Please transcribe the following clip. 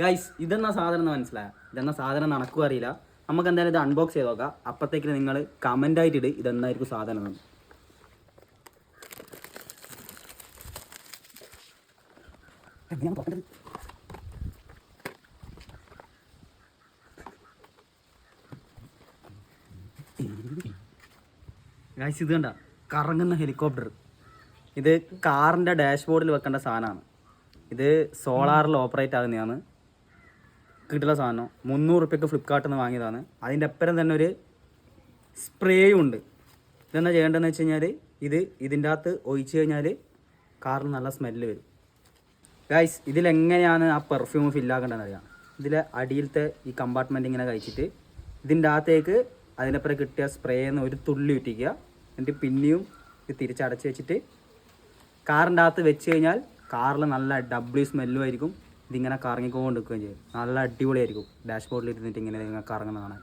Guys ഇതെന്നാ സാധനം എന്ന് മനസ്സിലായ? ഇതെന്നാ സാധനം നടക്കും അറിയില്ല. നമുക്ക് എന്തായാലും ഇത് അൺബോക്സ് ചെയ്ത് നോക്കാം. അപ്പത്തേക്ക് നിങ്ങൾ കമൻ്റ് ആയിട്ടിട് ഇതെന്നായിരിക്കും സാധനം എന്ന്. ഗൈസ് ഇത് കണ്ട കറങ്ങുന്ന ഹെലികോപ്റ്റർ. ഇത് കാറിൻ്റെ ഡാഷ്ബോർഡിൽ വെക്കേണ്ട സാധനമാണ്. ഇത് സോളാറിൽ ഓപ്പറേറ്റ് ആകുന്നതാണ്. കിട്ടുന്ന സാധനം 300 റുപ്യക്ക് ഫ്ലിപ്കാർട്ടിൽ നിന്ന് വാങ്ങിയതാണ്. അതിൻ്റെ അപ്പുറം തന്നെ ഒരു സ്പ്രേയും ഉണ്ട്. ഇതെന്താ ചെയ്യേണ്ടതെന്ന് വെച്ച് കഴിഞ്ഞാൽ ഇതിൻ്റെ അകത്ത് ഒഴിച്ച് കഴിഞ്ഞാൽ കാറിന് നല്ല സ്മെല്ല് വരും. ഗൈസ് ഇതിലെങ്ങനെയാണ് ആ പെർഫ്യൂം ഫില്ലാക്കേണ്ടതെന്ന് അറിയാം. ഇതിലെ അടിയിലത്തെ ഈ കമ്പാർട്ട്മെൻറ്റ് ഇങ്ങനെ കഴിച്ചിട്ട് ഇതിൻ്റെ അകത്തേക്ക് അതിനപ്പുറം കിട്ടിയ സ്പ്രേന്ന് ഒരു തുള്ളി ഇട്ടിക്കുക. എന്നിട്ട് പിന്നെയും ഇത് തിരിച്ചടച്ച് വെച്ചിട്ട് കാറിൻ്റെ അകത്ത് വെച്ച് കഴിഞ്ഞാൽ കാറിൽ നല്ല ഡബ്ല്യു സ്മെല്ലും ആയിരിക്കും. ഇതിങ്ങനെ കറങ്ങിക്കൊണ്ട് നിൽക്കുകയും ചെയ്യും. നല്ല അടിപൊളിയായിരിക്കും ഡാഷ്ബോർഡിൽ ഇരുന്നിട്ട് ഇങ്ങനെ കറങ്ങുന്ന കാണാൻ.